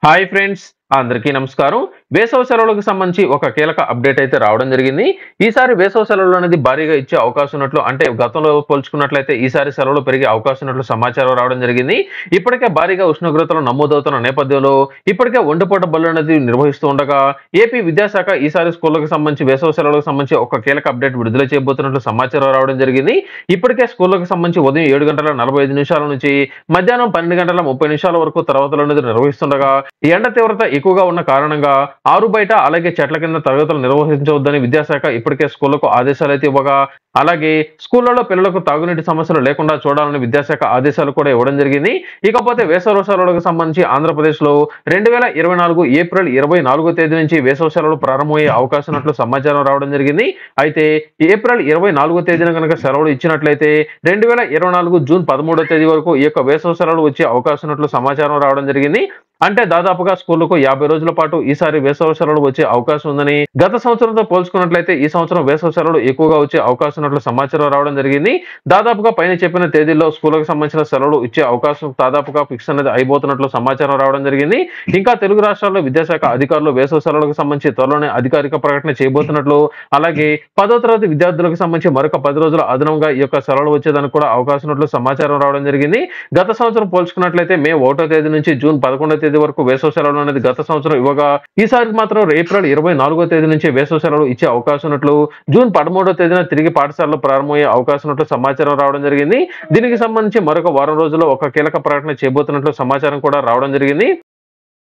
Hi friends, అందరికీ నమస్కారం. వేసవి సెలవులకు సంబంధించి ఒక కీలక అప్డేట్ అయితే రావడం జరిగింది. ఈసారి వేసవి సెలవులు అనేది భారీగా ఇచ్చే అవకాశం ఉన్నట్లు, అంటే గతంలో పోల్చుకున్నట్లయితే ఈసారి సెలవులు పెరిగే అవకాశం ఉన్నట్లు సమాచారం రావడం జరిగింది. ఇప్పటికే భారీగా ఉష్ణోగ్రతలు నమోదవుతున్న నేపథ్యంలో ఇప్పటికే ఒంటిపూట బడులు అనేది నిర్వహిస్తూ ఉండగా ఏపీ విద్యాశాఖ ఈసారి స్కూళ్లకు సంబంధించి వేసవి సెలవులకు సంబంధించి ఒక కీలక అప్డేట్ విడుదల చేయబోతున్నట్లు సమాచారం రావడం జరిగింది. ఇప్పటికే స్కూళ్లకు సంబంధించి ఉదయం 7:45 నుంచి మధ్యాహ్నం 12:30 వరకు తరగతులు అనేది నిర్వహిస్తుండగా ఎండ తీవ్రత ఎక్కువగా ఉన్న కారణంగా ఆరు బయట అలాగే చెట్ల కింద తరగతులు నిర్వహించవద్దని విద్యాశాఖ ఇప్పటికే స్కూళ్లకు ఆదేశాలు అయితే ఇవ్వగా, అలాగే స్కూళ్లలో పిల్లలకు తాగునీటి సమస్యలు లేకుండా చూడాలని విద్యాశాఖ ఆదేశాలు కూడా ఇవ్వడం జరిగింది. ఇకపోతే వేసవి సెలవులకు సంబంధించి ఆంధ్రప్రదేశ్ లో 2024 ఏప్రిల్ 24వ తేదీ నుంచి వేసవి సెలవులు ప్రారంభమయ్యే అవకాశం ఉన్నట్లు సమాచారం రావడం జరిగింది. అయితే ఏప్రిల్ 24వ తేదీన కనుక సెలవులు ఇచ్చినట్లయితే 2024 జూన్ 13వ తేదీ వరకు ఈ యొక్క వేసవి సెలవులు వచ్చే అవకాశం ఉన్నట్లు సమాచారం రావడం జరిగింది. అంటే దాదాపుగా స్కూళ్లకు 50 రోజుల పాటు ఈసారి వేసవి సెలవులు వచ్చే అవకాశం ఉందని, గత సంవత్సరంతో పోల్చుకున్నట్లయితే ఈ సంవత్సరం వేసవి సెలవులు ఎక్కువగా వచ్చే అవకాశం ఉన్నట్లు సమాచారం రావడం జరిగింది. దాదాపుగా పైన చెప్పిన తేదీల్లో స్కూళ్లకు సంబంధించిన సెలవులు ఇచ్చే అవకాశం దాదాపుగా ఫిక్స్ అనేది అయిపోతున్నట్లు సమాచారం రావడం జరిగింది. ఇంకా తెలుగు రాష్ట్రాల్లో విద్యాశాఖ అధికారులు వేసవి సెలవులకు సంబంధించి త్వరలోనే అధికారిక ప్రకటన చేయబోతున్నట్లు, అలాగే 10వ తరగతి విద్యార్థులకు సంబంధించి మరొక 10 రోజుల అదనంగా ఈ యొక్క సెలవులు వచ్చేదానికి కూడా అవకాశం ఉన్నట్లు సమాచారం రావడం జరిగింది. గత సంవత్సరం పోల్చుకున్నట్లయితే మే 1వ తేదీ నుంచి జూన్ 11వ తేదీ వరకు వేసవి సెలవులు అనేది గత సంవత్సరం ఇవ్వగా, ఈసారి మాత్రం ఏప్రిల్ 24వ తేదీ నుంచి వేసవి సెలవులు ఇచ్చే అవకాశం ఉన్నట్లు, జూన్ 13వ తేదీన తిరిగి పాఠశాలలు ప్రారంభమయ్యే అవకాశం ఉన్నట్లు సమాచారం రావడం జరిగింది. దీనికి సంబంధించి మరొక వారం రోజుల్లో ఒక కీలక ప్రకటన చేయబోతున్నట్లు సమాచారం కూడా రావడం జరిగింది.